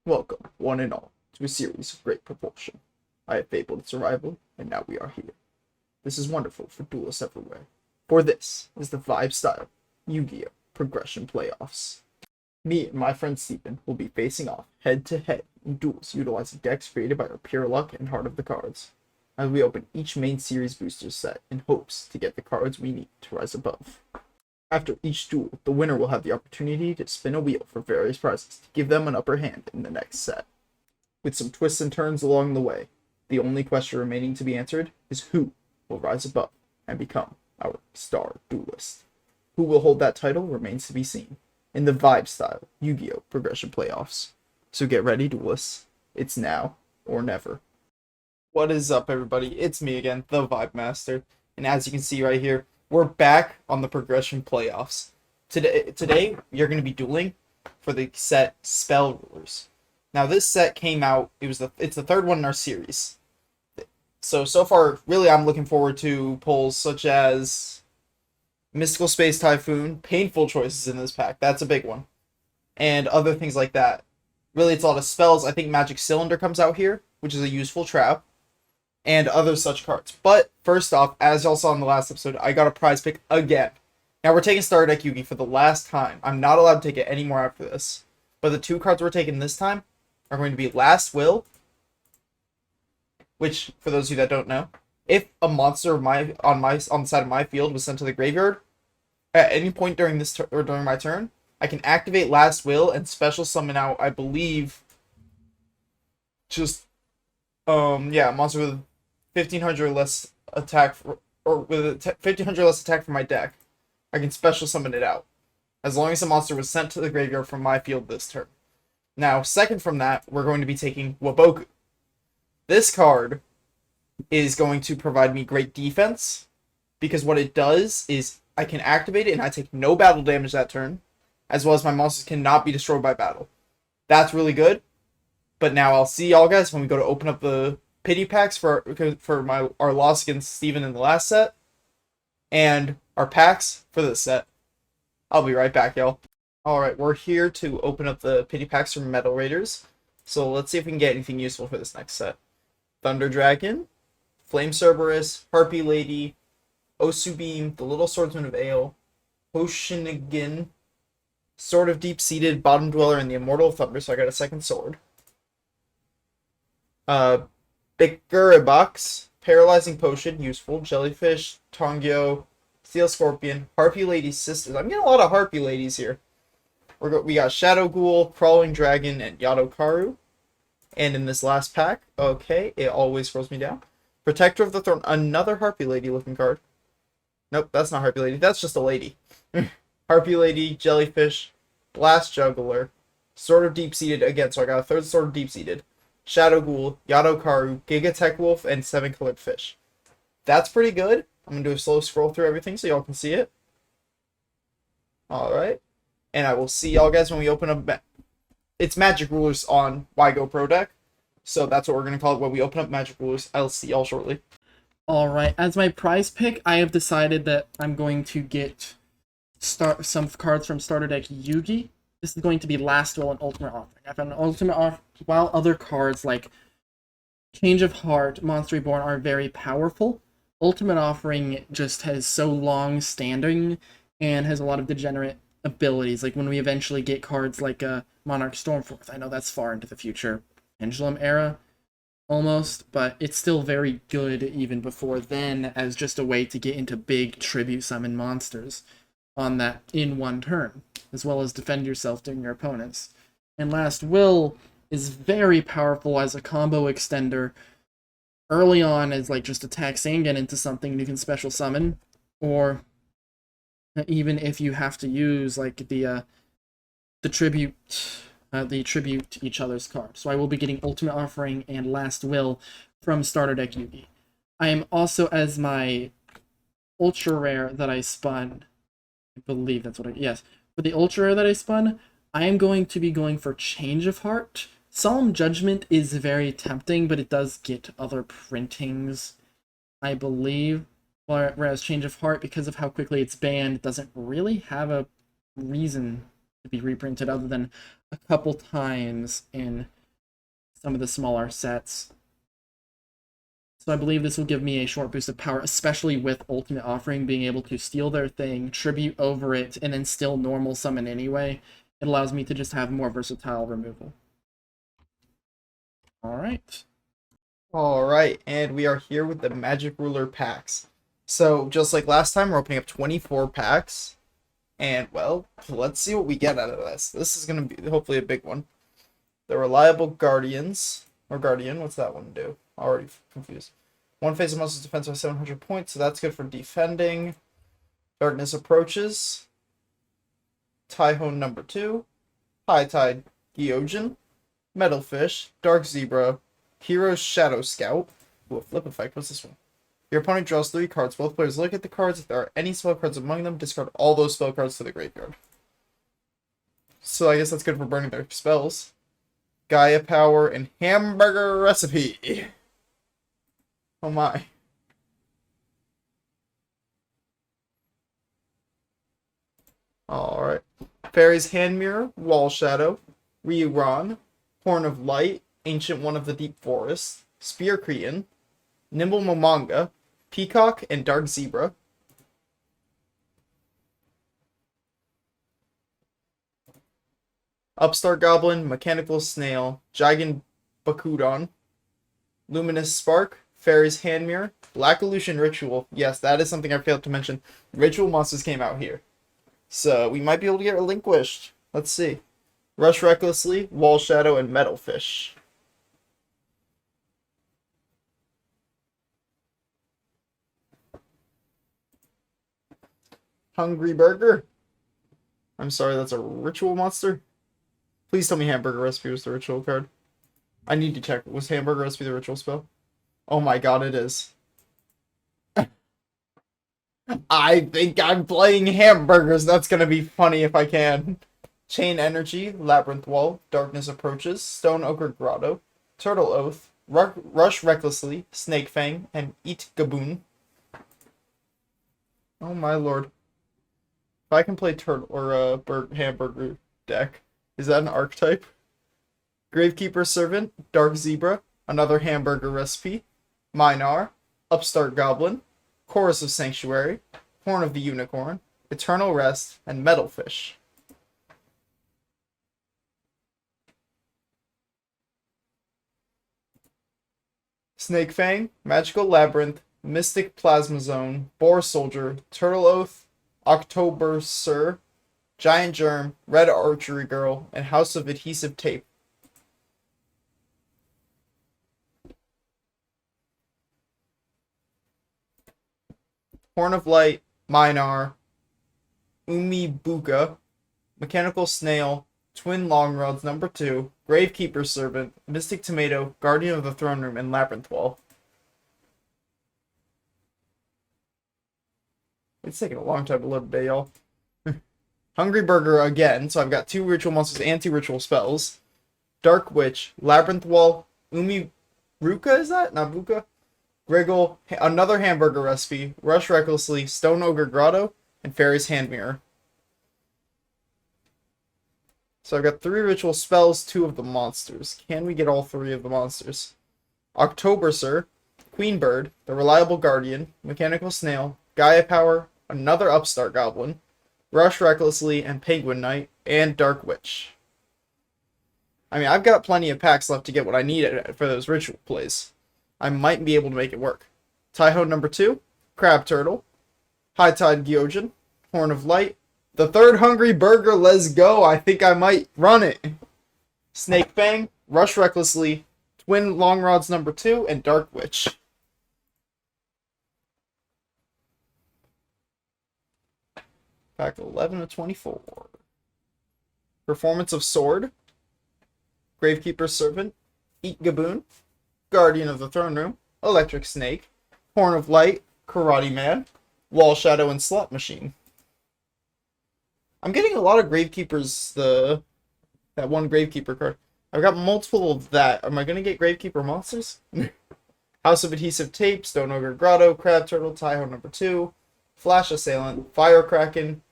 Welcome, one and all, to a series of great proportion. I have fabled its arrival, and now we are here. This is wonderful for duelists everywhere, for this is the vibe style Yu-Gi-Oh! Progression Playoffs. Me and my friend Steven will be facing off head to head in duels utilizing decks created by our pure luck and heart of the cards, as we open each main series booster set in hopes to get the cards we need to rise above. After each duel, the winner will have the opportunity to spin a wheel for various prizes to give them an upper hand in the next set. With some twists and turns along the way, the only question remaining to be answered is who will rise above and become our Star Duelist. Who will hold that title remains to be seen in the vibe style Yu-Gi-Oh! Progression Playoffs. So get ready, Duelists. It's now or never. What is up, everybody? It's me again, the Vibe Master, and as you can see right here, we're back on the Progression Playoffs. Today you're going to be dueling for the set Spell Rulers. Now this set came out, it's the third one in our series. So far, really I'm looking forward to polls such as Mystical Space Typhoon, painful choices in this pack, that's a big one, and other things like that. Really, it's a lot of spells. I think Magic Cylinder comes out here, which is a useful trap, and other such cards. But first off, as y'all saw in the last episode, I got a prize pick again. Now we're taking Starter Deck Yugi for the last time. I'm not allowed to take it anymore after this. But the two cards we're taking this time are going to be Last Will, which, for those of you that don't know, if a monster on the side of my field was sent to the graveyard at any point during this or during my turn, I can activate Last Will and special summon out, I believe, just a monster with 1500 less attack with 1500 less attack from my deck. I can special summon it out as long as the monster was sent to the graveyard from my field this turn. Now, second from that, we're going to be taking Waboku. This card is going to provide me great defense because what it does is I can activate it and I take no battle damage that turn, as well as my monsters cannot be destroyed by battle. That's really good. But now I'll see y'all guys when we go to open up the pity packs for our loss against Steven in the last set, and our packs for this set. I'll be right back, y'all. Alright, we're here to open up the pity packs from Metal Raiders. So let's see if we can get anything useful for this next set. Thunder Dragon, Flame Cerberus, Harpy Lady, Osu Beam, the Little Swordsman of Ale, Hoshinigin, Sword of Deep-Seated, Bottom Dweller, and the Immortal Thunder, so I got a second sword. Bikuribox, Paralyzing Potion, useful, Jellyfish, Tongyo, Steel Scorpion, Harpy Lady's Sisters. I'm getting a lot of Harpy Ladies here. We got Shadow Ghoul, Crawling Dragon, and Yadokaru. And in this last pack, okay, it always throws me down. Protector of the Throne, another Harpy Lady looking card. Nope, that's not Harpy Lady, that's just a lady. Harpy Lady, Jellyfish, Blast Juggler, Sword of Deep-Seated again, so I got a third Sword of Deep-Seated. Shadow Ghoul, Yadokaru, Giga Tech Wolf, and 7-colored fish. That's pretty good. I'm going to do a slow scroll through everything so y'all can see it. Alright. And I will see y'all guys when we open up... It's Magic Rulers on YGO Pro Deck. So that's what we're going to call it when we open up Magic Rulers. I'll see y'all shortly. Alright, as my prize pick, I have decided that I'm going to get some cards from Starter Deck Yugi. This is going to be Last Will and Ultimate Offering. I found an Ultimate Offering, while other cards like Change of Heart, Monster Reborn are very powerful, Ultimate Offering just has so long standing and has a lot of degenerate abilities. Like when we eventually get cards like Monarch Stormforth, I know that's far into the future, Pendulum era, almost, but it's still very good even before then as just a way to get into big tribute summon monsters on that in one turn, as well as defend yourself during your opponents. And Last Will is very powerful as a combo extender. Early on as like just attack Sangan into something you can special summon, or even if you have to use like the tribute each other's card. So I will be getting Ultimate Offering and Last Will from Starter Deck Yugi. I am also, as my ultra rare that I spun, I believe that's what yes. For the ultra rare that I spun, I am going to be going for Change of Heart. Solemn Judgment is very tempting, but it does get other printings, I believe. Whereas Change of Heart, because of how quickly it's banned, doesn't really have a reason to be reprinted other than a couple times in some of the smaller sets. So I believe this will give me a short boost of power, especially with Ultimate Offering being able to steal their thing, tribute over it, and then still normal summon anyway. It allows me to just have more versatile removal. Alright. Alright, and we are here with the Magic Ruler packs. So, just like last time, we're opening up 24 packs. And, well, let's see what we get out of this. This is going to be hopefully a big one. The Reliable Guardians. Or Guardian, what's that one do? Already confused. One phase of monster's defense by 700 points, so that's good for defending. Darkness Approaches. Tyhone number 2. High Tide Gyojin. Metalfish. Dark Zebra. Hero's Shadow Scout. Ooh, a flip effect. What's this one? Your opponent draws 3 cards. Both players look at the cards. If there are any spell cards among them, discard all those spell cards to the graveyard. So I guess that's good for burning their spells. Gaia Power and Hamburger Recipe. Oh my. Alright. Fairy's Hand Mirror, Wall Shadow, Rerolls, Horn of Light, Ancient One of the Deep Forest, Spear Cretan, Nimble Momanga, Peacock, and Dark Zebra. Upstart Goblin, Mechanical Snail, Gigan Bakudon, Luminous Spark, Fairy's Hand Mirror, Black Illusion Ritual. Yes, that is something I failed to mention. Ritual monsters came out here. So we might be able to get Relinquished. Let's see. Rush Recklessly, Wall Shadow, and Metalfish. Hungry Burger. I'm sorry, that's a ritual monster. Please tell me Hamburger Recipe was the ritual card. I need to check. Was Hamburger Recipe the ritual spell? Oh my god, it is. I think I'm playing hamburgers. That's gonna be funny if I can. Chain Energy, Labyrinth Wall, Darkness Approaches, Stone Ochre Grotto, Turtle Oath, Rush Recklessly, Snake Fang, and Eat Gaboon. Oh my lord. If I can play turtle or a hamburger deck, is that an archetype? Gravekeeper Servant, Dark Zebra, another Hamburger Recipe, Minar, Upstart Goblin, Chorus of Sanctuary, Horn of the Unicorn, Eternal Rest, and Metalfish. Snake Fang, Magical Labyrinth, Mystic Plasma Zone, Boar Soldier, Turtle Oath, October Sir, Giant Germ, Red Archery Girl, and House of Adhesive Tape. Horn of Light, Minar, Umibuka, Mechanical Snail, Twin Long Rods number 2, Gravekeeper Servant, Mystic Tomato, Guardian of the Throne Room, and Labyrinth Wall. It's taking a long time to load today, y'all. Hungry Burger again, so I've got 2 ritual monsters and 2 ritual spells. Dark Witch, Labyrinth Wall, Umiruka, is that? Nabuka? Griggle, another Hamburger Recipe, Rush Recklessly, Stone Ogre Grotto, and Fairy's Hand Mirror. So I've got 3 ritual spells, 2 of the monsters. Can we get all 3 of the monsters? October Sir, Queen Bird, the Reliable Guardian, Mechanical Snail, Gaia Power, another Upstart Goblin, Rush Recklessly, and Penguin Knight, and Dark Witch. I mean, I've got plenty of packs left to get what I need for those ritual plays. I might be able to make it work. Tyhone number 2, Crab Turtle, High Tide Gyojin, Horn of Light, the 3rd Hungry Burger, let's go, I think I might run it. Snake Fang, Rush Recklessly, Twin Long Rods number 2, and Dark Witch. Pack 11 of 24. Performance of Sword, Gravekeeper Servant, Eat Gaboon, Guardian of the Throne Room, Electric Snake, Horn of Light, Karate Man, Wall Shadow, and Slot Machine. I'm getting a lot of Gravekeepers, that one Gravekeeper card. I've got multiple of that. Am I going to get Gravekeeper monsters? House of Adhesive Tape, Stone Ogre Grotto, Crab Turtle, Tyhone number 2, Flash Assailant, Fire Kraken,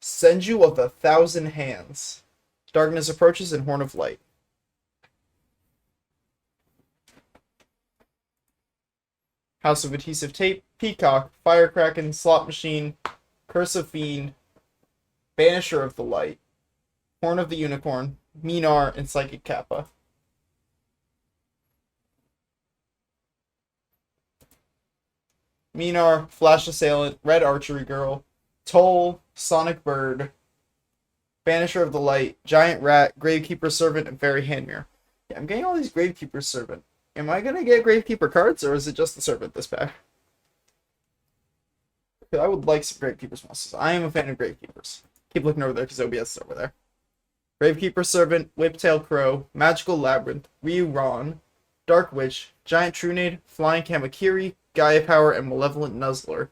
Senju of the Thousand Hands. Darkness Approaches, and Horn of Light. House of Adhesive Tape, Peacock, Firecracken, Slot Machine, Curse of Fiend, Banisher of the Light, Horn of the Unicorn, Minar, and Psychic Kappa. Minar, Flash Assailant, Red Archery Girl, Toll, Sonic Bird, Banisher of the Light, Giant Rat, Gravekeeper Servant, and Fairy Handmirror. Yeah, I'm getting all these Gravekeeper Servant. Am I gonna get Gravekeeper cards, or is it just the Servant this pack? I would like some Gravekeeper's monsters. I am a fan of Gravekeepers. Keep looking over there because OBS is over there. Gravekeeper Servant, Whiptail Crow, Magical Labyrinth, Ryu Ron, Dark Witch, Giant Trunade, Flying Kamakiri, Gaia Power, and Malevolent Nuzzler.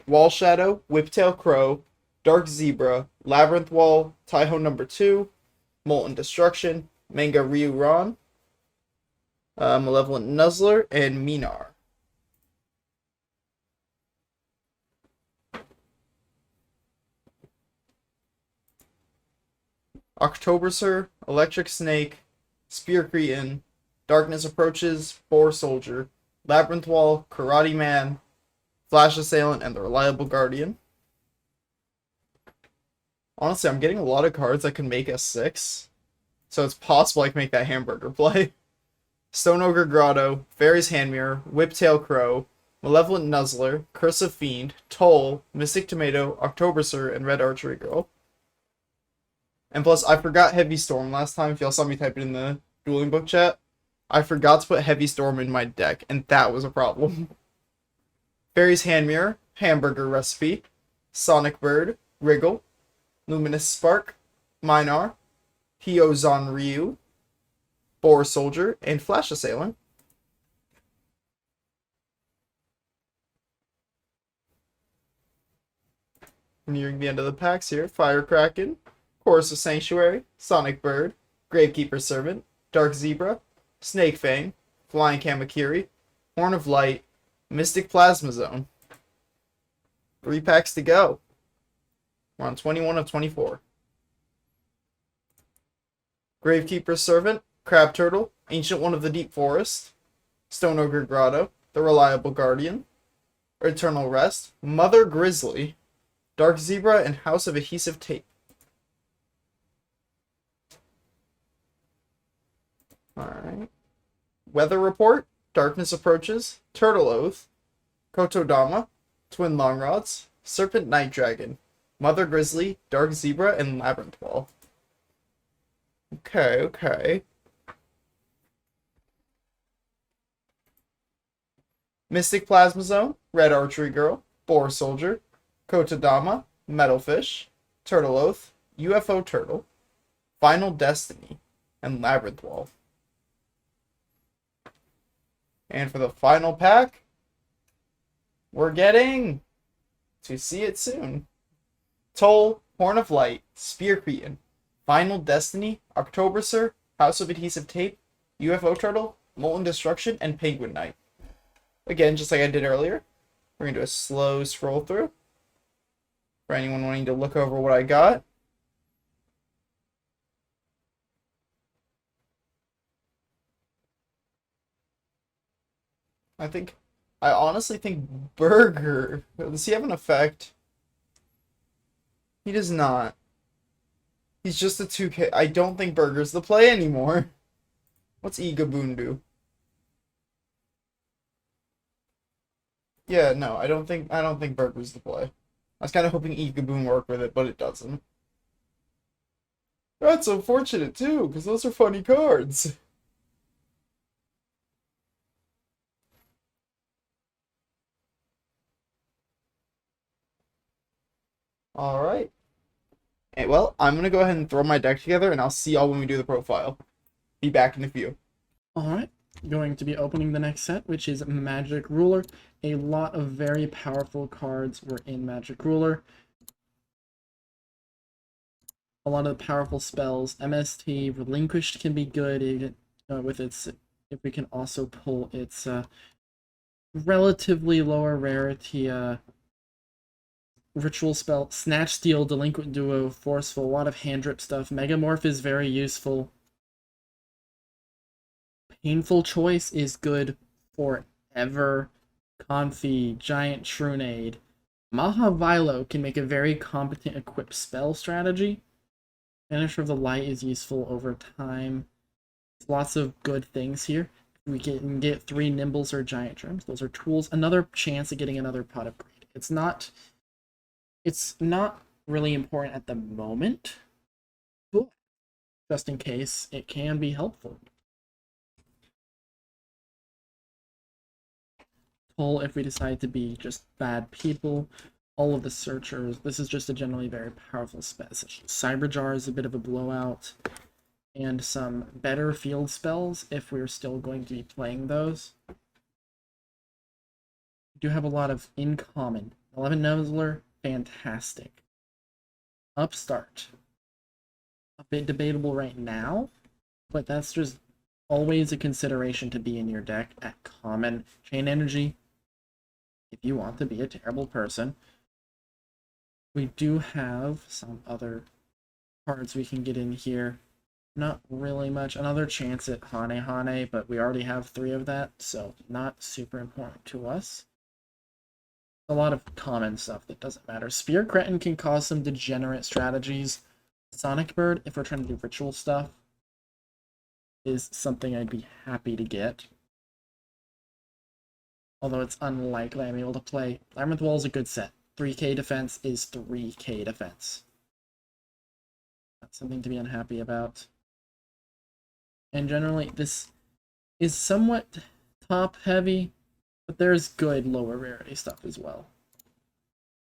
Wall Shadow, Whiptail Crow, Dark Zebra, Labyrinth Wall, Taiho number 2, Molten Destruction, Manga Ryu Ron, Malevolent Nuzzler, and Minar. Octoberser, Electric Snake, Spear Cretin, Darkness Approaches, Boar Soldier, Labyrinth Wall, Karate Man, Flash Assailant, and the Reliable Guardian. Honestly, I'm getting a lot of cards that can make S6, so it's possible I can make that hamburger play. Stone Ogre Grotto, Fairy's Handmirror, Whiptail Crow, Malevolent Nuzzler, Curse of Fiend, Toll, Mystic Tomato, Octoberser, and Red Archery Girl. And plus, I forgot Heavy Storm last time. If y'all saw me type it in the dueling book chat, I forgot to put Heavy Storm in my deck, and that was a problem. Fairy's Handmirror, Hamburger Recipe, Sonic Bird, Wriggle, Luminous Spark, Minar, Hyozan Ryu, Boar Soldier, and Flash Assailant. Nearing the end of the packs here, Firecracken, Chorus of Sanctuary, Sonic Bird, Gravekeeper Servant, Dark Zebra, Snake Fang, Flying Kamakiri, Horn of Light, Mystic Plasma Zone. 3 packs to go. We're on 21 of 24. Gravekeeper Servant, Crab Turtle, Ancient One of the Deep Forest, Stone Ogre Grotto, the Reliable Guardian, Eternal Rest, Mother Grizzly, Dark Zebra, and House of Adhesive Tape. Alright. Weather Report, Darkness Approaches, Turtle Oath, Kotodama, Twin Long Rods, Serpent Night Dragon, Mother Grizzly, Dark Zebra, and Labyrinth Wall. Okay. Mystic Plasma Zone, Red Archery Girl, Boar Soldier, Kotodama, Metalfish, Turtle Oath, UFO Turtle, Final Destiny, and Labyrinth Wall. And for the final pack, we're getting to see it soon. Toll, Horn of Light, Spear Cretin, Final Destiny, Octoberser, House of Adhesive Tape, UFO Turtle, Molten Destruction, and Penguin Knight. Again, just like I did earlier, we're going to do a slow scroll through for anyone wanting to look over what I got. I honestly think Burger, does he have an effect? He does not. He's just a 2K. I don't think Burger's the play anymore. What's Igaboon do? Yeah, no, I don't think Burger's the play. I was kind of hoping Igaboon worked with it, but it doesn't. That's unfortunate too, because those are funny cards. Alright. Well, I'm going to go ahead and throw my deck together, and I'll see y'all when we do the profile. Be back in a few. Alright, going to be opening the next set, which is Magic Ruler. A lot of very powerful cards were in Magic Ruler. A lot of powerful spells. MST Relinquished can be good with its, if we can also pull its relatively lower rarity ritual spell, Snatch Steal, Delinquent Duo, Forceful, a lot of hand drip stuff. Megamorph is very useful. Painful Choice is good forever. Confi, Giant Trunade. Mahavilo can make a very competent equip spell strategy. Vanisher of the Light is useful over time. Lots of good things here. We can get 3 Nimbles or Giant Germs. Those are tools. Another chance at getting another pot upgrade. It's not really important at the moment, but just in case, it can be helpful. Toll if we decide to be just bad people. All of the searchers. This is just a generally very powerful spell. Cyberjar is a bit of a blowout. And some better field spells if we're still going to be playing those. We do have a lot of in common. 11 Nuzzler, fantastic. Upstart. A bit debatable right now, but that's just always a consideration to be in your deck at common. Chain Energy, if you want to be a terrible person. We do have some other cards we can get in here. Not really much. Another chance at Hane Hane, but we already have 3 of that, so not super important to us. A lot of common stuff that doesn't matter. Spear Cretin can cause some degenerate strategies. Sonic Bird, if we're trying to do ritual stuff, is something I'd be happy to get. Although it's unlikely I'm able to play. Labyrinth Wall is a good set. 3k defense is 3k defense. That's something to be unhappy about. And generally, this is somewhat top-heavy, but there's good lower rarity stuff as well.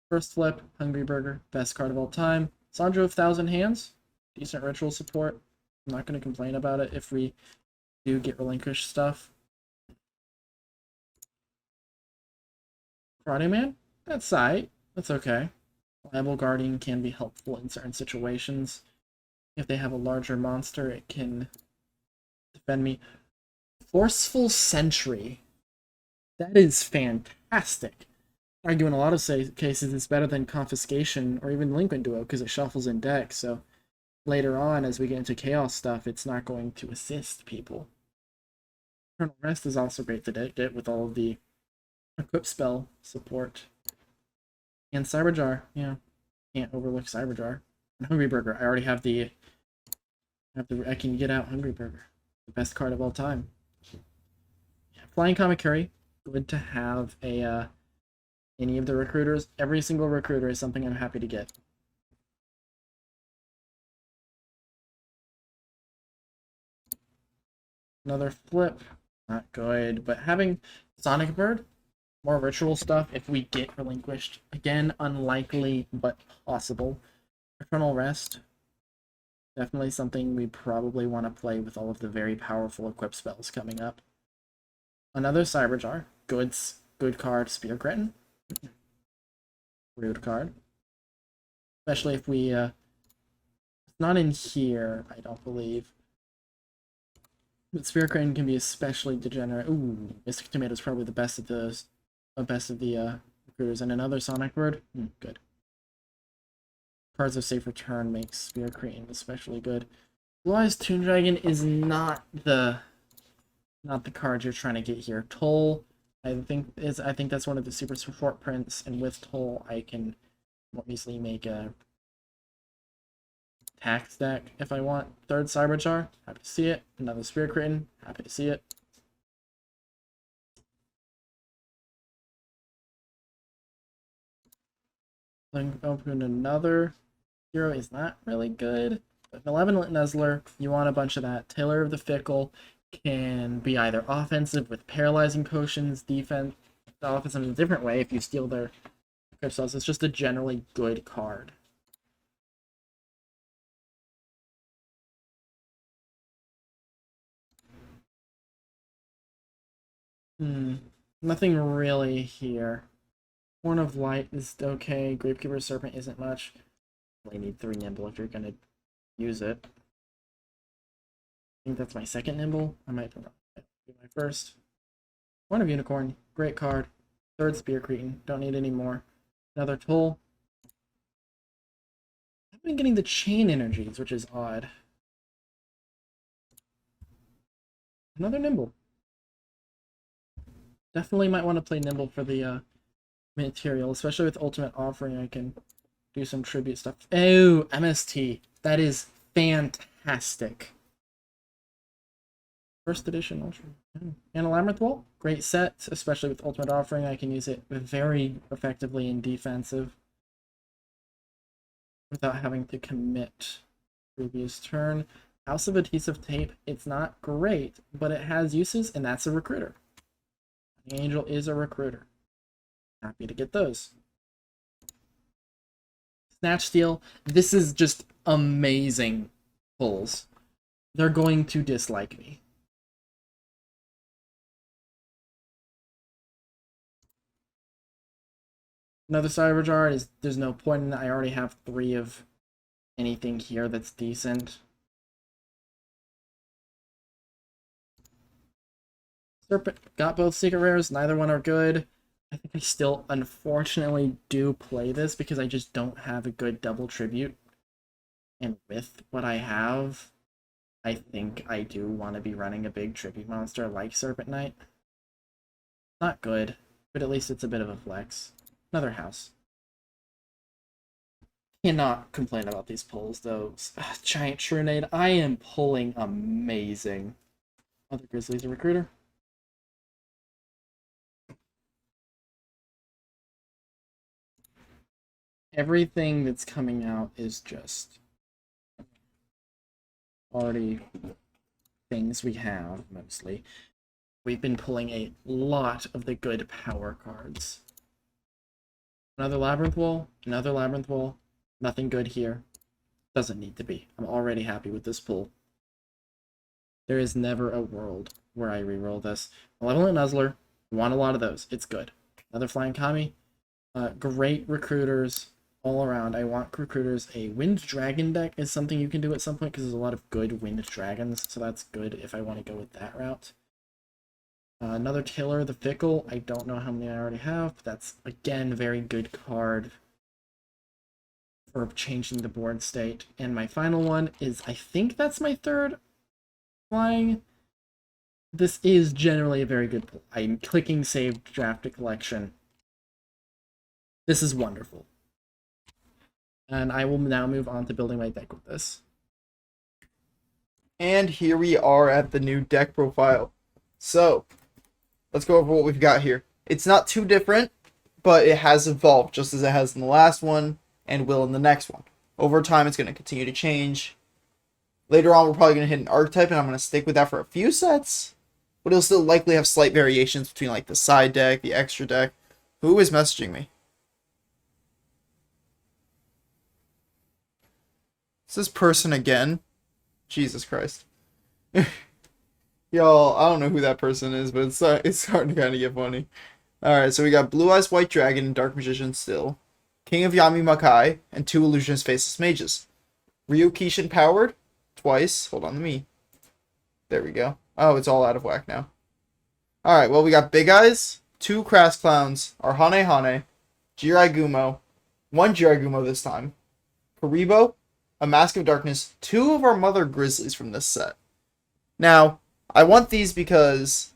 First flip, Hungry Burger, best card of all time. Sandro of Thousand Hands, decent ritual support. I'm not going to complain about it if we do get relinquished stuff. Karate Man, that's aight. That's okay. Reliable Guardian can be helpful in certain situations. If they have a larger monster, it can defend me. Forceful Sentry. That is fantastic. I argue in a lot of cases it's better than Confiscation or even Delinquent Duo because it shuffles in deck, so later on as we get into Chaos stuff, it's not going to assist people. Eternal Rest is also great to get with all of the equip spell support. And Cyberjar, yeah. Can't overlook Cyberjar. And Hungry Burger. I already have the I can get out Hungry Burger. The best card of all time. Yeah, Flying Kamakuri. Good to have a any of the recruiters. Every single recruiter is something I'm happy to get. Another flip. Not good. But having Sonic Bird, more ritual stuff if we get relinquished. Again, unlikely, but possible. Eternal Rest. Definitely something we probably want to play with all of the very powerful equip spells coming up. Another Cyberjar. Good card. Spear Cretin. Rude card. Especially if we... it's not in here, I don't believe. But Spear Cretin can be especially degenerate. Ooh, Mystic Tomato is probably the best of those. Best of the recruiters. And another Sonic Bird. Good. Cards of Safe Return makes Spear Cretin especially good. Blue Eyes Toon Dragon is not the card you're trying to get here. Toll, I think that's one of the super support prints, and with Toll I can more easily make a tax deck if I want. Third Cyberjar, happy to see it. Another Spear Cretin, happy to see it. Then open another. Hero is not really good. But Malevolent Nuzzler, you want a bunch of that. Tailor of the Fickle can be either offensive with paralyzing potions, defense, offensive in a different way if you steal their crystals. It's just a generally good card. Nothing really here. Horn of Light is okay. Grapekeeper Serpent isn't much. You need 3 Nimble if you're gonna use it. I think that's my second Nimble. I might be my first. One of Unicorn. Great card. Third Spear Cretin. Don't need any more. Another Toll. I've been getting the chain energies, which is odd. Another Nimble. Definitely might want to play Nimble for the material, especially with Ultimate Offering. I can do some tribute stuff. Oh, MST. That is fantastic. First edition Ultra. And a Labyrinth Wall. Great set, especially with Ultimate Offering. I can use it very effectively in defensive without having to commit previous turn. House of Adhesive Tape, it's not great, but it has uses, and that's a recruiter. The Angel is a recruiter. Happy to get those. Snatch Steal, this is just amazing pulls. They're going to dislike me. Another Cyber Jar is there's no point in it. I already have 3 of anything here that's decent. Serpent got both secret rares, neither one are good. I think I still unfortunately do play this because I just don't have a good double tribute. And with what I have, I think I do want to be running a big tribute monster like Serpent Knight. Not good, but at least it's a bit of a flex. Another house. Cannot complain about these pulls though. Giant Shrunade, I am pulling amazing. Other Grizzlies a recruiter. Everything that's coming out is just already things we have, mostly. We've been pulling a lot of the good power cards. Another Labyrinth Wall, another Labyrinth Wall. Nothing good here. Doesn't need to be. I'm already happy with this pull. There is never a world where I reroll this. Malevolent Nuzzler, want a lot of those. It's good. Another Flying Kami. Great recruiters all around. I want recruiters. A Wind Dragon deck is something you can do at some point because there's a lot of good Wind Dragons, so that's good if I want to go with that route. Another Taylor the Fickle. I don't know how many I already have, but that's, again, a very good card for changing the board state. And my final one is, I think that's my third flying. This is generally a very good pull. I'm clicking Save Draft Collection. This is wonderful. And I will now move on to building my deck with this. And here we are at the new deck profile. So, let's go over what we've got here. It's not too different, but it has evolved just as it has in the last one and will in the next one. Over time, it's going to continue to change. Later on, we're probably going to hit an archetype, and I'm going to stick with that for a few sets. But it'll still likely have slight variations between like the side deck, the extra deck. Who is messaging me? It's this person again. Jesus Christ. Y'all, I don't know who that person is, but it's starting to kind of get funny. Alright, so we got Blue Eyes White Dragon and Dark Magician still. King of Yami Makai, and 2 Illusionist Faceless Mages. Ryu Kishin powered twice. Hold on to me. There we go. Oh, it's all out of whack now. Alright, well, we got Big Eyes, 2 Crass Clowns, our Hane Hane, Jirai Gumo, 1 Jirai Gumo this time, Karibo, a Mask of Darkness, 2 of our Mother Grizzlies from this set. Now, I want these because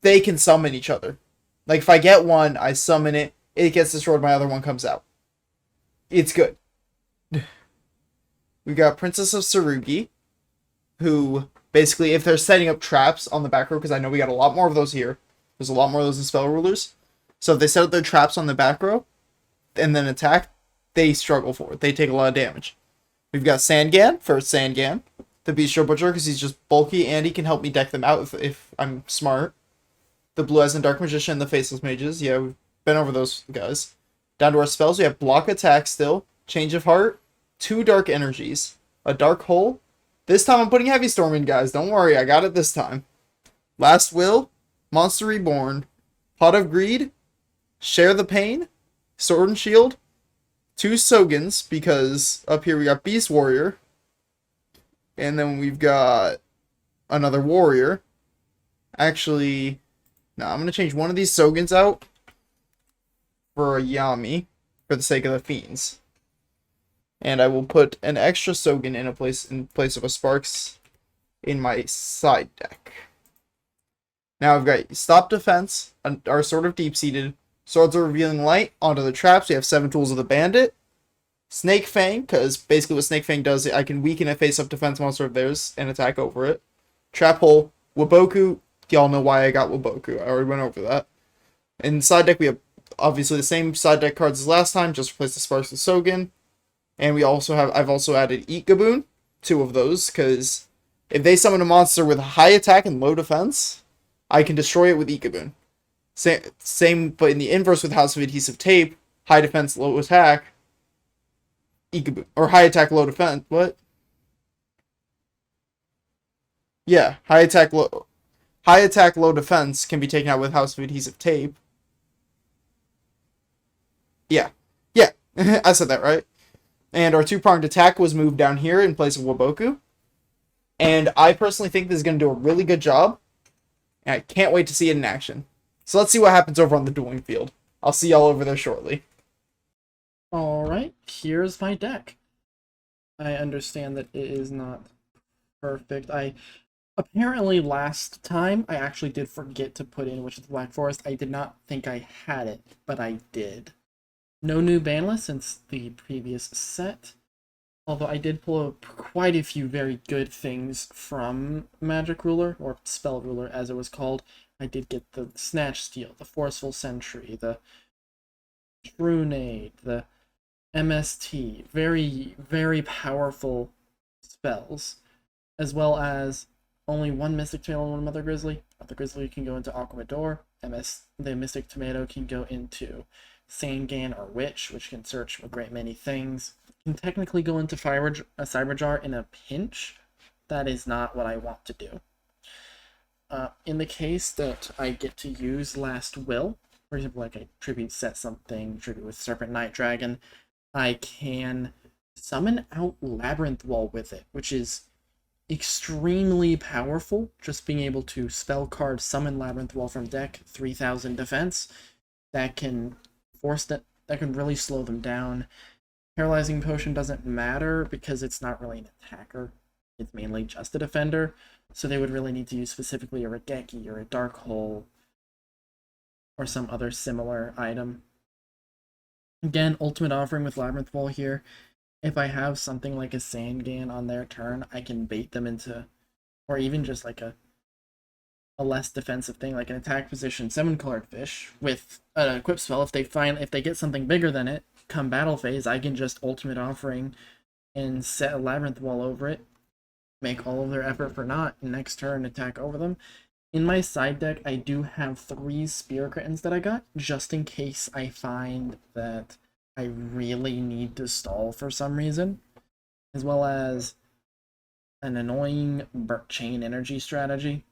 they can summon each other. Like, if I get one, I summon it, it gets destroyed, my other one comes out. It's good. We got Princess of Tsurugi, who, basically, if they're setting up traps on the back row, because I know we got a lot more of those here. There's a lot more of those in Spell Rulers. So if they set up their traps on the back row, and then attack, they struggle for it. They take a lot of damage. We've got Sangan, first Sangan, the Bistro Butcher, because he's just bulky, and he can help me deck them out if I'm smart. The Blue Eyes and Dark Magician, the Faceless Mages. Yeah, we've been over those guys. Down to our spells, we have Block Attack still, Change of Heart, 2 Dark Energies, a Dark Hole. This time I'm putting Heavy Storm in, guys. Don't worry, I got it this time. Last Will, Monster Reborn, Pot of Greed, Share the Pain, Sword and Shield, 2 Sogans, because up here we got Beast Warrior, and then we've got another Warrior. Actually, Now, I'm going to change one of these Sogans out for a Yami for the sake of the Fiends. And I will put an extra Sogan in place of a Sparks in my side deck. Now I've got Stop Defense, our Sword of Deep-Seated, Swords of Revealing Light, onto the traps. We have 7 Tools of the Bandit, Snake Fang, because basically what Snake Fang does, I can weaken a face-up defense monster of theirs and attack over it. Trap Hole, Waboku, y'all know why I got Waboku, I already went over that. In the side deck, we have obviously the same side deck cards as last time, just replace the Sparks with Sogan. And I've also added Eat Gaboon, 2 of those, because if they summon a monster with high attack and low defense, I can destroy it with Eat Gaboon. Same, but in the inverse with House of Adhesive Tape, high defense, low attack, Eat Gaboon. Or high attack, low defense, what? Yeah, high attack, low defense can be taken out with House of Adhesive Tape. Yeah, I said that right. And our 2-pronged attack was moved down here in place of Waboku. And I personally think this is going to do a really good job. And I can't wait to see it in action. So let's see what happens over on the dueling field. I'll see y'all over there shortly. Alright, here's my deck. I understand that it is not perfect. Apparently last time I actually did forget to put in Witch of the Black Forest. I did not think I had it, but I did. No new ban list since the previous set. Although I did pull quite a few very good things from Magic Ruler, or Spell Ruler as it was called. I did get the Snatch Steal, the Forceful Sentry, the Trunade, the MST. Very, very powerful spells. As well as only 1 Mystic Tomato and 1 Mother Grizzly. Mother Grizzly can go into Aquamador. The Mystic Tomato can go into Sangan or Witch, which can search a great many things. Can technically go into Cyberjar in a pinch. That is not what I want to do. In the case that I get to use Last Will, for example, like I tribute set something, tribute with Serpent Night Dragon, I can summon out Labyrinth Wall with it, which is extremely powerful. Just being able to spell card summon Labyrinth Wall from deck, 3000 defense, that can that can really slow them down. Paralyzing Potion doesn't matter because it's not really an attacker. It's mainly just a defender. So they would really need to use specifically a Raigeki or a Dark Hole or some other similar item. Again, Ultimate Offering with Labyrinth Wall here. If I have something like a Sangan on their turn, I can bait them into, or even just like a less defensive thing, like an attack position 7-colored fish with an equip spell. If they get something bigger than it, come battle phase, I can just Ultimate Offering and set a Labyrinth Wall over it, make all of their effort for naught, and next turn attack over them. In my side deck, I do have 3 Spear Critins that I got, just in case I find that I really need to stall for some reason, as well as an annoying Chain Energy strategy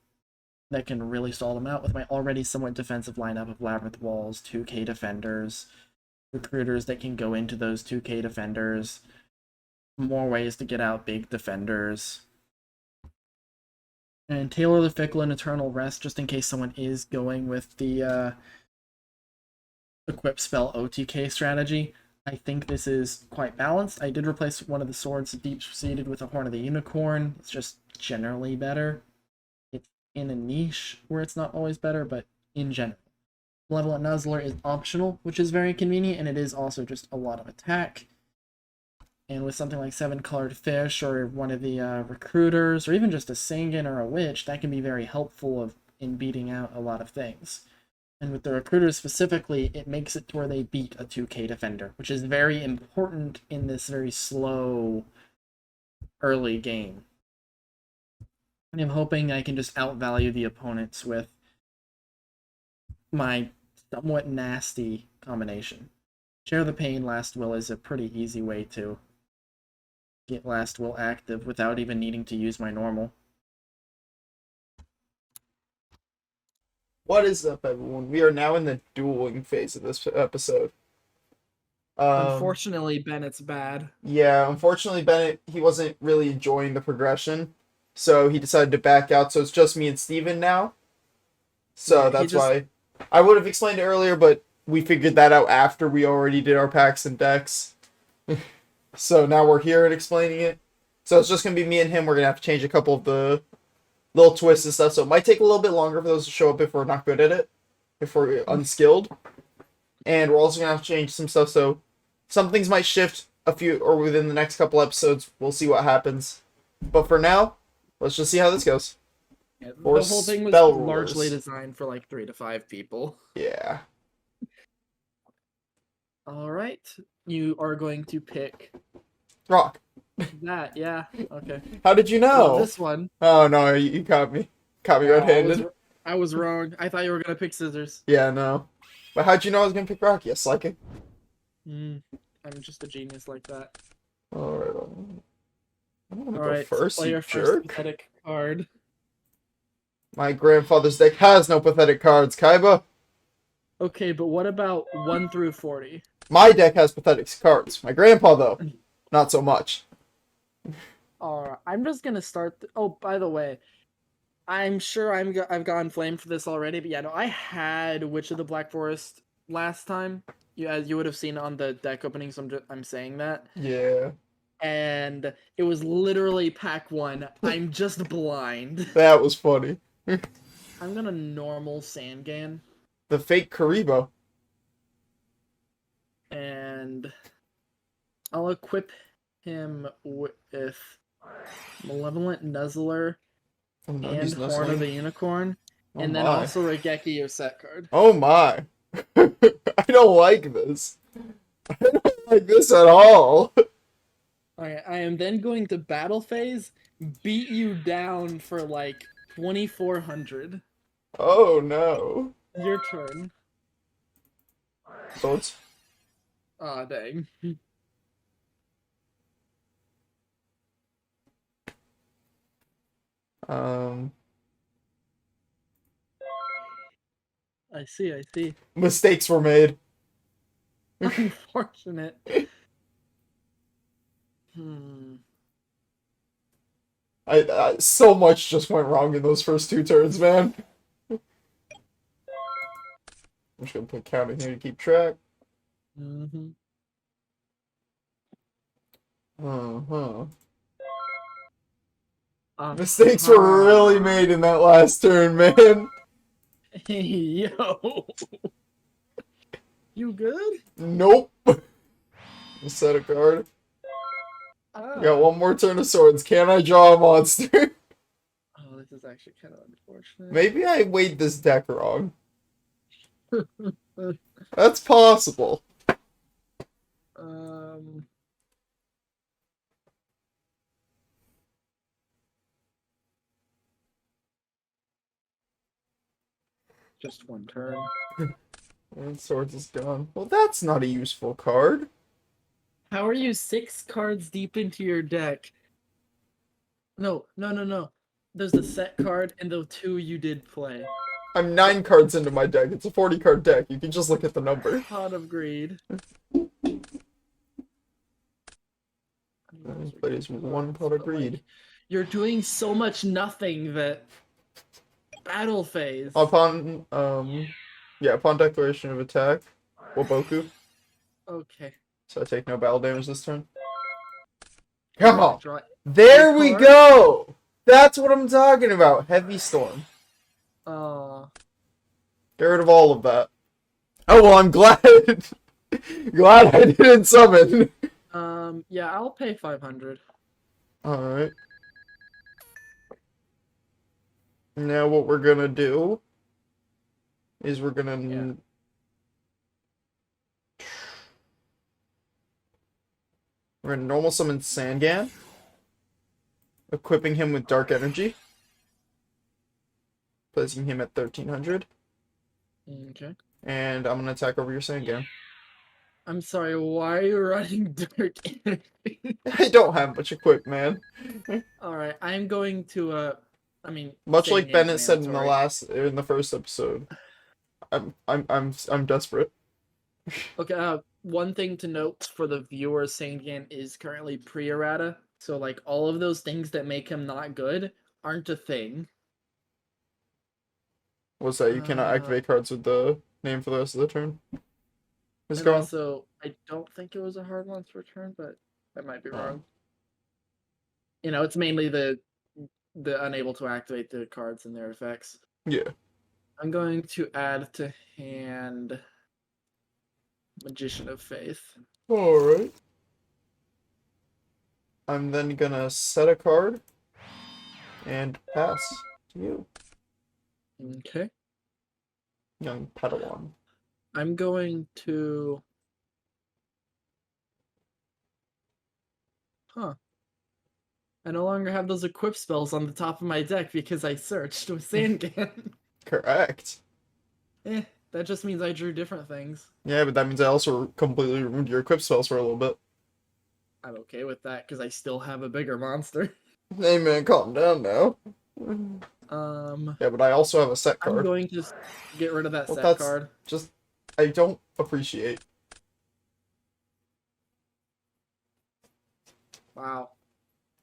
that can really stall them out with my already somewhat defensive lineup of Labyrinth Walls, 2k defenders, recruiters that can go into those 2k defenders, more ways to get out big defenders, and Tailor the Fickle and Eternal Rest just in case someone is going with the equip spell OTK strategy. I think this is quite balanced. I did replace one of the swords deep-seated with a Horn of the Unicorn. It's just generally better. It's in a niche where it's not always better, but in general. Malevolent Nuzzler is optional, which is very convenient, and it is also just a lot of attack. And with something like 7-colored fish, or one of the recruiters, or even just a Sangan or a Witch, that can be very helpful in beating out a lot of things. And with the recruiters specifically, it makes it to where they beat a 2k defender, which is very important in this very slow early game. And I'm hoping I can just outvalue the opponents with my somewhat nasty combination. Share the Pain Last Will is a pretty easy way to get Last Will active without even needing to use my normal. What is up, everyone? We are now in the dueling phase of this episode. Unfortunately, Bennett's bad. Yeah, unfortunately, Bennett, he wasn't really enjoying the progression, so he decided to back out, so it's just me and Steven now. So Yeah, he that's just why I would have explained it earlier, but we figured that out after we already did our packs and decks. So now we're here and explaining it. So it's just gonna be me and him. We're gonna have to change a couple of the little twists and stuff. So it might take a little bit longer for those to show up if we're not good at it, if we're unskilled. And we're also gonna have to change some stuff. So some things might shift a few or within the next couple episodes. We'll see what happens. But for now, let's just see how this goes. yeah, Or the whole thing was spell largely rulers. designed for like 3 to 5 people. Yeah. All right, you are going to pick Rock. that. Yeah. Okay. How did you Well, know? this one. Oh no, you caught me. Caught me Oh, red-handed. I was wrong. I thought you were gonna pick scissors. Yeah, no. But how'd you know I was gonna pick Rock? Yes, like it. I'm just a genius like that. Alright. I'm gonna All go right, first, play you your first jerk. pathetic card. My grandfather's deck has no pathetic cards, Kaiba. Okay, but what about 1 through 40? My deck has pathetic cards. My grandpa, though, not so much. I'm just gonna start. Oh, by the way, I'm sure I've gotten flamed for this already, but yeah, no, I had Witch of the Black Forest last time. As you would have seen on the deck opening, so I'm saying that. Yeah. And it was literally pack 1. I'm just blind. That was funny. I'm gonna normal Sangan. The fake Karibo. And I'll equip him with Malevolent Nuzzler Oh, no, and he's Horn of nuzzling. the Unicorn, Oh and then my. also Regeki, your set card. Oh my. I don't like this. I don't like this at all. Alright, I am then going to battle phase, beat you down for like 2400. Oh no. Your turn. Swords. Aw, dang. Um, I see. mistakes were made. Unfortunate. Hmm. So much just went wrong in those first 2 turns, man. I'm just gonna put counting here to keep track. Mm-hmm. Uh-huh. Uh-huh. Mistakes were really made in that last turn, man. Yo. You good? Nope. Set a card. Got one more turn of swords. Can I draw a monster? Oh, this is actually kind of unfortunate. Maybe I weighed this deck wrong. That's possible. Just one turn. And swords is gone. Well, that's not a useful card. How are you 6 cards deep into your deck? No. There's the set card and the 2 you did play. I'm 9 cards into my deck. It's a 40-card deck. You can just look at the number. Pot of Greed. Plays 1 pot of greed. You're doing so much nothing that battle phase. Upon upon declaration of attack, Waboku. Okay. So I take no battle damage this turn. Come on. Draw There we go. That's what I'm talking about. Heavy Storm. Get rid of all of that. Oh well, I'm glad. Glad I didn't summon. Yeah, I'll pay 500. Alright. Now what we're gonna do is we're gonna normal summon Sangan, equipping him with Dark Energy, placing him at 1300, Okay. and I'm gonna attack over your Sangan. I'm sorry, why are you running Dark Energy? I don't have much equipped, man. Alright, I'm going to Much like Sangan's Bennett said in mandatory. the first episode, I'm desperate. Okay, one thing to note for the viewers, Sangan is currently pre-errata, so like all of those things that make him not good aren't a thing. What's that? You cannot activate cards with the name for the rest of the turn. It's And going. also, I don't think it was a hard once return, but I might be wrong. You know, it's mainly the unable to activate the cards and their effects. Yeah. I'm going to add to hand Magician of Faith. Alright. I'm then gonna set a card and pass to you, Okay. young Padawan. I'm going to... Huh. I no longer have those equip spells on the top of my deck because I searched with Sandgan. Correct. That just means I drew different things. Yeah, but that means I also completely removed your equip spells for a little bit. I'm okay with that because I still have a bigger monster. Hey man, calm down now. Yeah, but I also have a set I'm card. going to get rid of that Well, set that's card. just... I don't appreciate. Wow.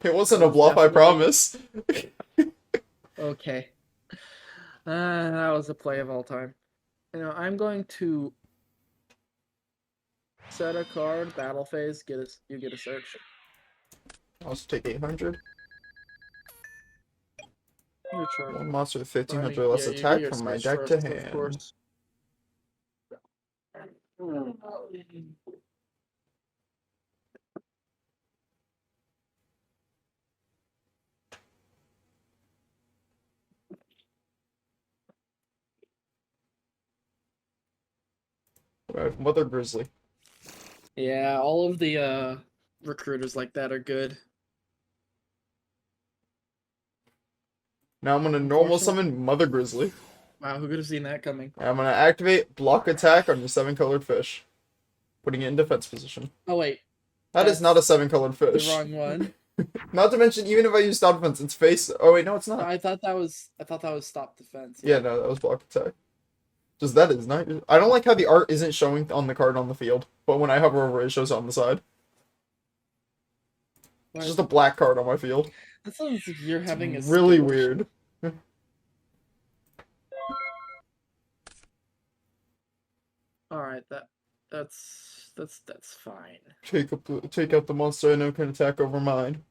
It wasn't That a was bluff, I definitely- promise. Okay. That was a play of all time. You know, I'm going to set a card, battle phase, you get a search. I'll just take 800. Your turn. One monster with 1500 Yeah, less you get attack your from my search deck first, to of hand. course. Alright, Mother Grizzly. Yeah, all of the recruiters like that are good. Now I'm gonna normal summon Mother Grizzly. Wow, who could have seen that coming? And I'm gonna activate block attack on your 7-colored fish, putting it in defense position. Oh wait, That is not a 7-colored the fish. wrong one. Not to mention, even if I use stop defense, it's face. Oh wait, no, it's No, not. I thought that was stop defense. Yeah, no, that was block attack. Just that is not. I don't like how the art isn't showing on the card on the field, but when I hover over it, it shows on the side. It's just a black card on my field. That sounds like you're having a Really skill weird. All right, that's fine. Take out the monster I know can attack over mine.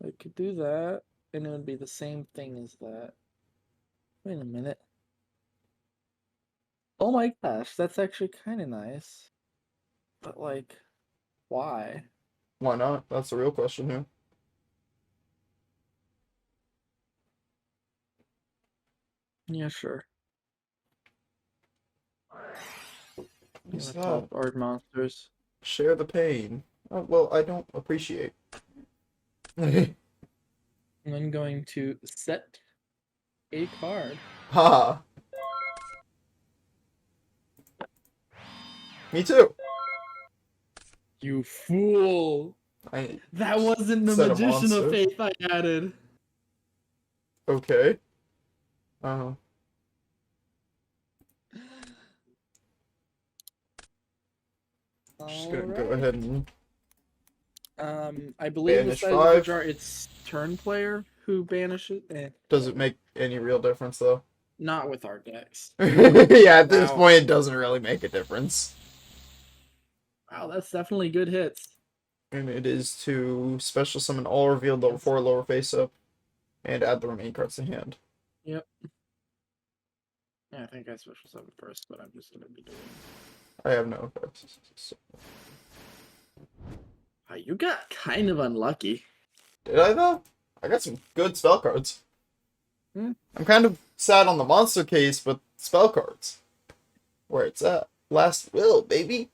I could do that, and it would be the same thing as that. Wait a minute. Oh my gosh, that's actually kind of nice. But like, why? Why not? That's the real question here. Yeah, sure. What's Yeah, top that? art monsters. Share the pain. Oh, well, I don't appreciate. I'm going to set a card. Ha! Me too. You fool! I That wasn't the Set a Magician of monster. Faith I added. okay. Uh, just gonna go ahead and I believe the Banish size of the 5. jar, it's turn player who banishes. does it make any real difference though? Not with our decks. Yeah, at this Wow. point, it doesn't really make a difference. Wow, that's definitely good hits. And it is to special summon all revealed level 4 lower face up, and add the remaining cards to hand. Yep. Yeah, I think I special summon first, but I'm just gonna be doing. I have no effects. So. Wow, you got kind of unlucky. Did I though? I got some good spell cards. Hmm. I'm kind of sad on the monster case, but spell cards. Where it's at. Last will, baby.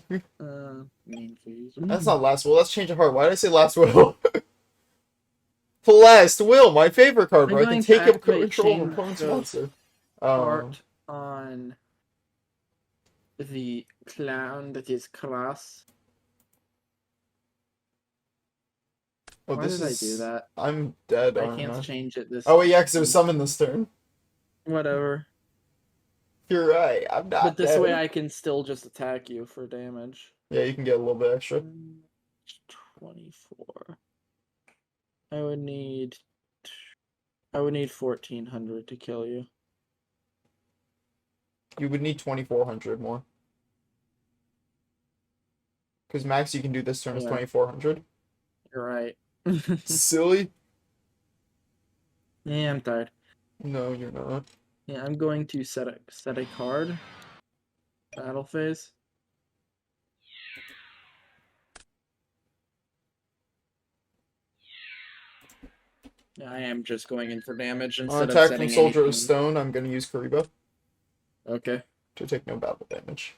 Main phase. That's not last will, that's change of heart. Why did I say last will? Last will, my favorite card, I'm where I can going to take up activate control of change opponent's of monster. art on the clown that is class. Oh, Why this did is... I do that? I'm dead, I aren't I? can't change it this. Oh, wait, yeah, because it was summoned this turn. Whatever. You're right, I'm not But this dead. way I can still just attack you for damage. Yeah, you can get a little bit extra. 24. I would need 1400 to kill you. You would need 2,400 more. Because max you can do this turn is Yeah. 2,400. You're right. Silly? Yeah, I'm tired. No, you're not. Yeah, I'm going to set a card. Battle phase. Yeah, I am just going in for damage On instead of attack from setting Soldier of anything. Stone, I'm going to use Kariba Okay. to take no battle damage.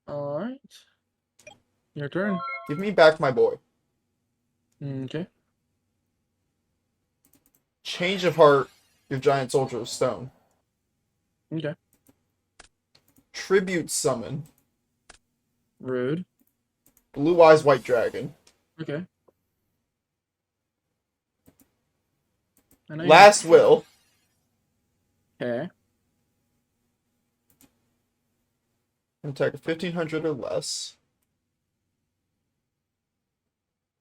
Alright. Your turn. Give me back my boy. Okay. Change of Heart, your Giant Soldier of Stone. Okay. Tribute Summon, Rude. Blue Eyes White Dragon. Okay. I know you Last have- Will, Okay. attack of 1,500 or less.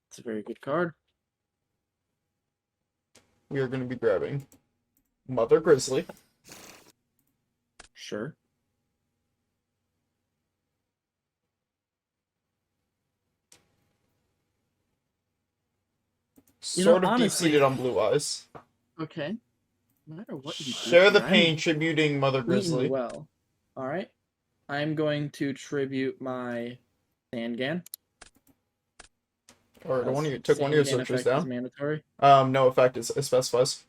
It's a very good card. We are going to be grabbing Mother Grizzly, Sure. You know, Sword of honestly- Deep-Seated on Blue Eyes. Okay. No matter what you do. Share the here, Pain, I'm tributing Mother eating Grizzly. well. Alright. I'm going to tribute my Sangan. Or the one you took one of your Sangan searchers effect is down. mandatory. No effect, it specifies.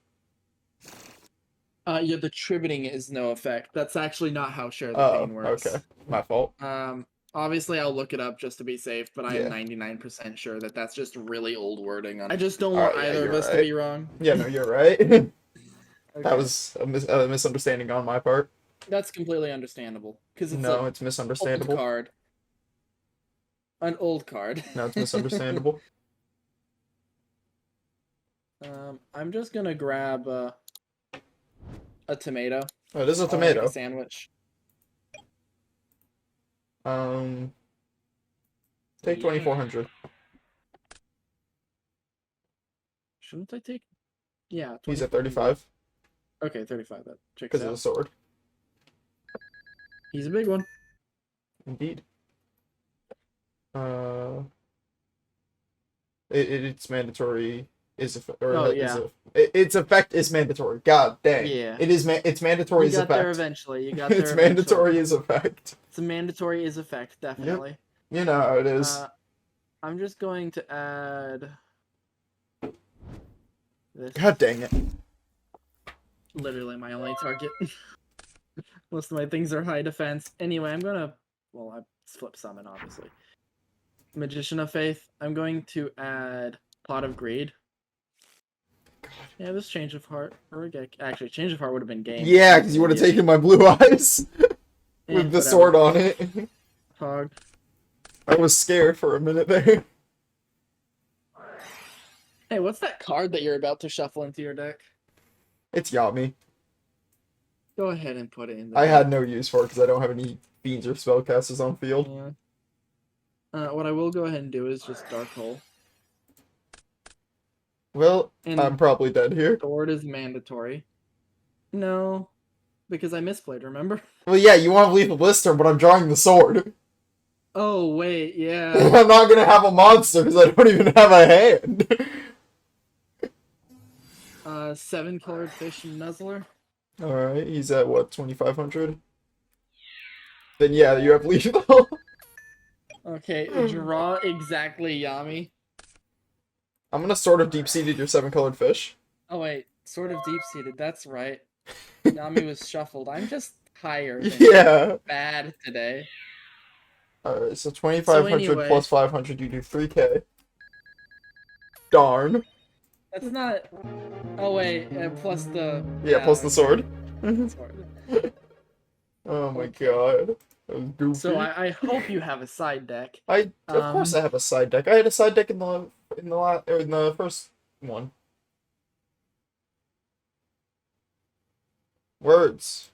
Yeah, the tributing is no effect. That's actually not how share the pain works. Okay. My fault. Obviously I'll look it up just to be safe, but I am 99% sure that that's just really old wording. I just don't want either of us to be wrong. Yeah, no, you're right. Okay. That was a misunderstanding on my part. That's completely understandable because it's No, a it's misunderstandable. old card. An old card. No, it's misunderstandable. I'm just gonna grab a tomato. Oh, this is a Or like tomato. a sandwich. Take 2,400. Shouldn't I take? Yeah. He's at 24. 35 Okay, 35. That checks because of the out. sword. He's a big one. Indeed. It's mandatory. Its effect is mandatory. God dang. Yeah. It's mandatory as You got effect. there eventually. You got there It's eventually. mandatory as effect. It's a mandatory is effect, definitely. You know how it is. I'm just going to add this. God dang it. Literally my only target. Most of my things are high defense. Anyway, I'm gonna... Well, I flip summon, obviously. Magician of Faith. I'm going to add Pot of Greed. God. Yeah, this Change of Heart. Actually, Change of Heart would have been game. Yeah, because you would have taken my blue eyes with the sword on it. Todd. I was scared for a minute there. Hey, what's that card that you're about to shuffle into your deck? It's Yami. Go ahead and put it in the I deck. had no use for it because I don't have any fiends or spellcasters on field. Yeah. What I will go ahead and do is just Dark Hole. Well, And I'm probably dead here. Sword is mandatory. No, because I misplayed, remember? Well, yeah, you want to leave a blister, but I'm drawing the sword. Oh, wait, yeah. I'm not going to have a monster because I don't even have a hand. 7-colored fish nuzzler. Alright, he's at what, 2,500? Then yeah, you have lethal. Okay, draw exactly Yami. I'm gonna sort of deep-seated your 7-colored fish. Oh, wait, sort of deep-seated, that's right. Yami was shuffled. I'm just tired. Yeah. Bad today. Alright, so 2,500 anyway. plus 500, you do 3k. Darn. That's not... Oh, wait, plus the... Yeah, plus the sword. sword. Oh my god. That was goofy. So I hope you have a side deck. Of course I have a side deck. I had a side deck in the first one. Words.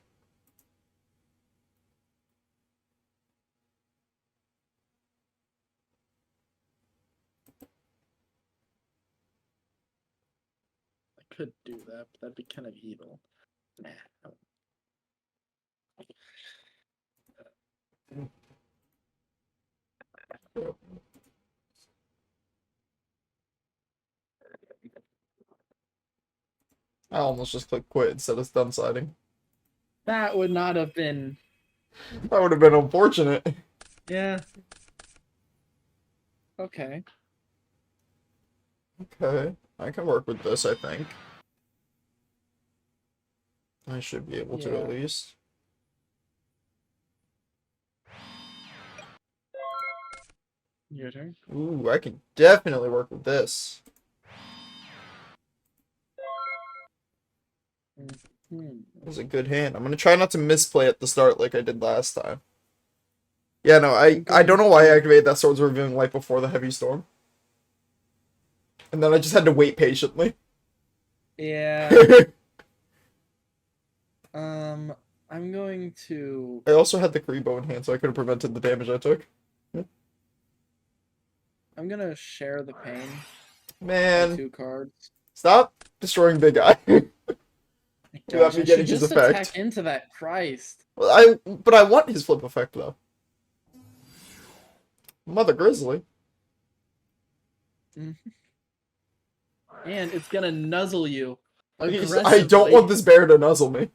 I could do that, but that'd be kind of evil. I almost just clicked quit instead of done siding. That would not have been. That would have been unfortunate. Yeah. Okay. Okay, I can work with this, I think. I should be able to Yeah. at least. Your turn. Ooh, I can definitely work with this. Hmm. That was a good hand. I'm gonna try not to misplay at the start like I did last time. Yeah, no, I don't know why I activated that Swords of Revealing Light before the Heavy Storm. And then I just had to wait patiently. Yeah. I'm going to. I also had the Karibo in hand, so I could have prevented the damage I took. I'm gonna share the pain. Man, 2 cards. stop destroying Big Eye. Without Gosh, me I getting should his just effect. attack into that Christ. Well, but I want his flip effect though. Mother Grizzly. And it's gonna nuzzle you. I don't Aggressively. want this bear to nuzzle me.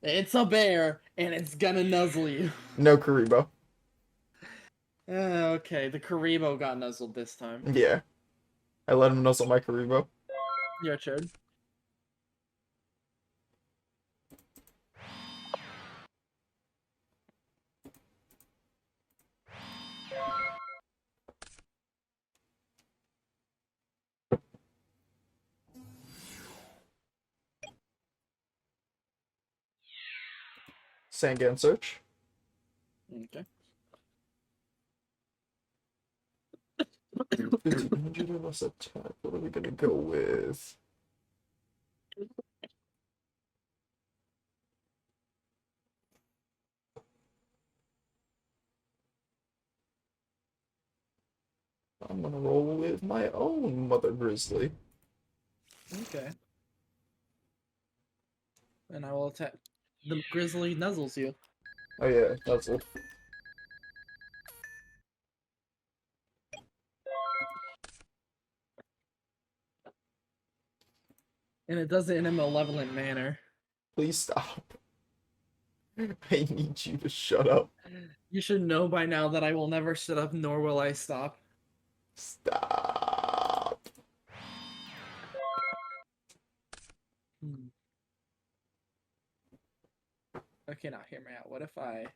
It's a bear, and it's gonna nuzzle you. No Karibo. Okay, the Karibo got nuzzled this time. Yeah. I let him nuzzle my Karibo. Your turn. Sangan Search. Okay. 1500 less attack. What are we gonna go with? I'm gonna roll with my own Mother Grizzly. Okay. And I will attack. The Grizzly nuzzles you. Oh yeah, that's it. And it does it in a malevolent manner. Please stop. I need you to shut up. You should know by now that I will never shut up, nor will I stop. Stop. Okay, now hear me out. What if I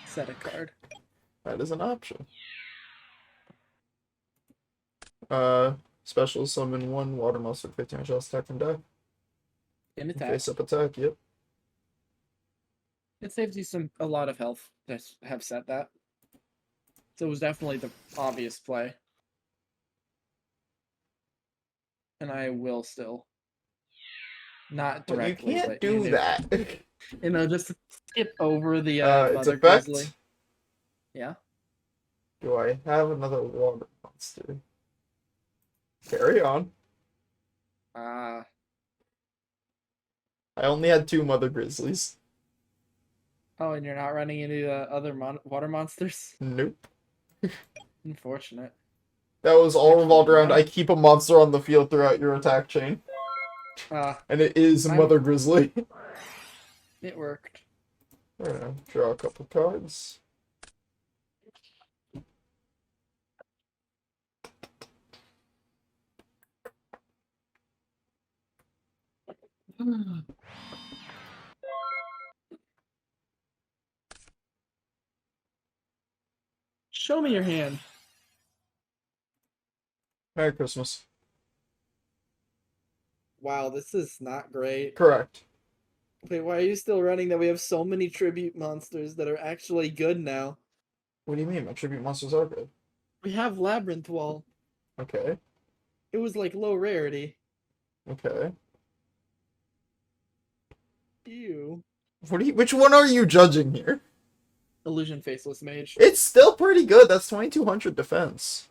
set a card? That is an option. Special summon 1 water monster, 15 shall attack and die. In attack. Face up attack, yep. It saves you a lot of health to have set that. So it was definitely the obvious play. And I will still. Not Well, you directly, can't but do that. You know, just skip over the Its Mother effect. Grizzly. Yeah. Do I have another water monster? Carry on. Ah. I only had 2 Mother Grizzlies. Oh, and you're not running into other water monsters? Nope. Unfortunate. That was all revolved around I keep a monster on the field throughout your attack chain. And it is Mother Grizzly. It worked. Draw a couple cards. Show me your hand. Merry Christmas. Wow, this is not great. Correct. Wait, why are you still running that we have so many tribute monsters that are actually good now? What do you mean? My tribute monsters are good. We have Labyrinth Wall. Okay. It was like low rarity. Okay. Ew. Which one are you judging here? Illusion Faceless Mage. It's still pretty good. That's 2200 defense.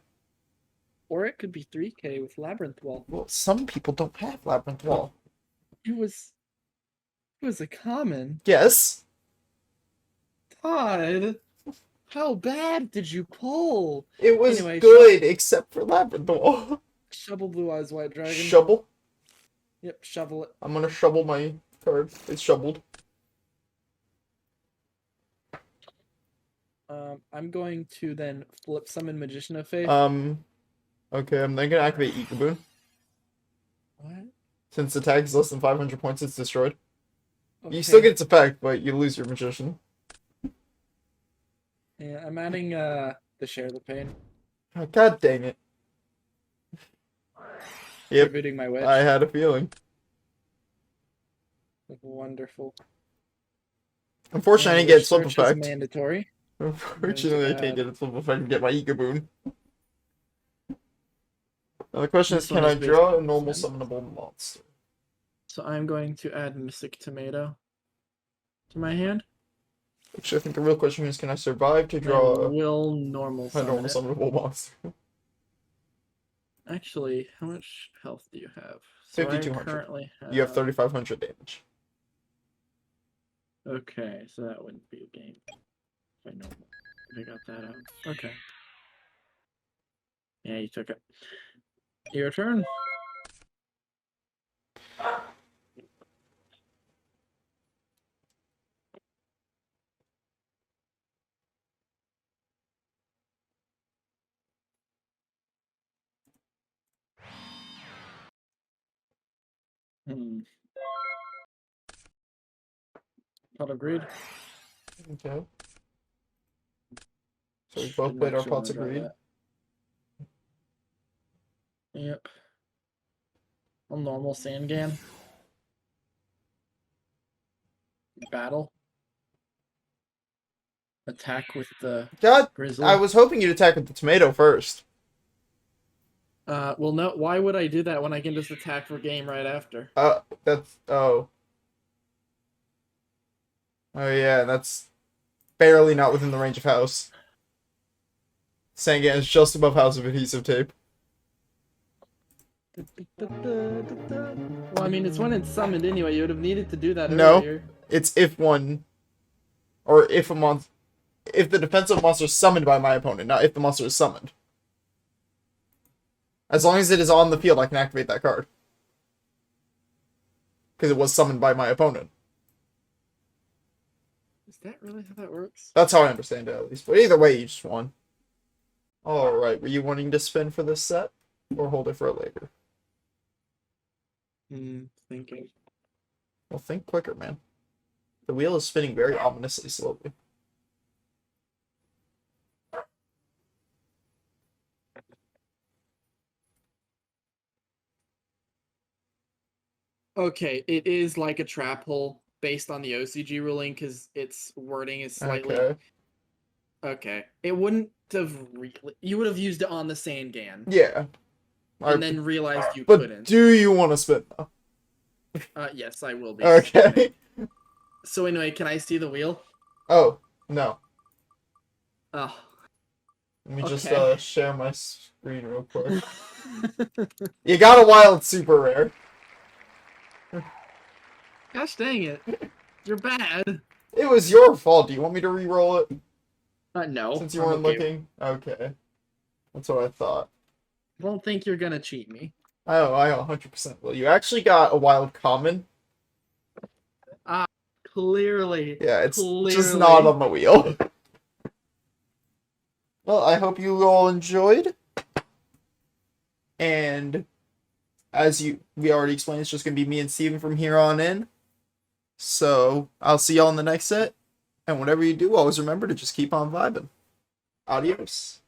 Or it could be 3k with Labyrinth Wall. Well, some people don't have Labyrinth Wall. It was a common. Yes. Todd, how bad did you pull? It was Anyway, good, except for Labrador. Shovel Blue Eyes White Dragon. Shovel? Yep, shovel it. I'm gonna shovel my card. It's shoveled. I'm going to then flip summon Magician of Faith. Okay, I'm then gonna activate Ikaboon. What? Since the tag is less than 500 points, it's destroyed. Okay. You still get its effect, but you lose your Magician. Yeah, I'm adding the Share the Pain. Oh, God dang it. Yep, Rebooting my witch. I had a feeling. Wonderful. Unfortunately, I And didn't get Wish Slip Search is Effect. mandatory. Unfortunately, I can't add- get its Slip Effect and get my Ikaboon. Now the question This is, one can is I draw a basically normal send. summonable monster? So I'm going to add Mystic Tomato to my hand. Actually, I think the real question is, can I survive to I draw will normal a summon normal it. summonable monster? Actually, how much health do you have? So I 5,200. currently have... You have 3,500 damage. Okay, so that wouldn't be a game. If I got that out. Okay. Yeah, you took it. Your turn. Pot of Greed. Okay. So we both played our pots of greed. Yep. A normal Sangan. Battle. Attack with the God, Grizzly. I was hoping you'd attack with the tomato first. Well, no. Why would I do that when I can just attack for game right after? Oh yeah, that's barely not within the range of house. Sangan is just above house of adhesive tape. Well, I mean, it's when it's summoned anyway. You would have needed to do that No. earlier. It's if one, or if a monster, if the defensive monster is summoned by my opponent, not if the monster is summoned. As long as it is on the field, I can activate that card. Because it was summoned by my opponent. Is that really how that works? That's how I understand it, at least. But either way, you just won. Alright, were you wanting to spin for this set? Or hold it for later? Thinking. Well, think quicker, man. The wheel is spinning very ominously slowly. Okay, it is like a trap hole based on the OCG ruling because its wording is slightly. Okay. It wouldn't have really. You would have used it on the Sangan. Yeah. And then realized you but couldn't. Do you want to spin though? Yes, I will be. Okay. So anyway, can I see the wheel? Oh, no. Oh. Let me just Okay. share my screen real quick. You got a wild super rare. Gosh dang it. You're bad. It was your fault. Do you want me to re-roll it? No. Since you weren't looking? Okay. That's what I thought. I don't think you're gonna cheat me. Oh, I 100% will. You actually got a wild common. Clearly. Yeah, it's just not on the wheel. Well, I hope you all enjoyed. And as we already explained, it's just going to be me and Steven from here on in. So I'll see y'all in the next set. And whatever you do, always remember to just keep on vibing. Adios.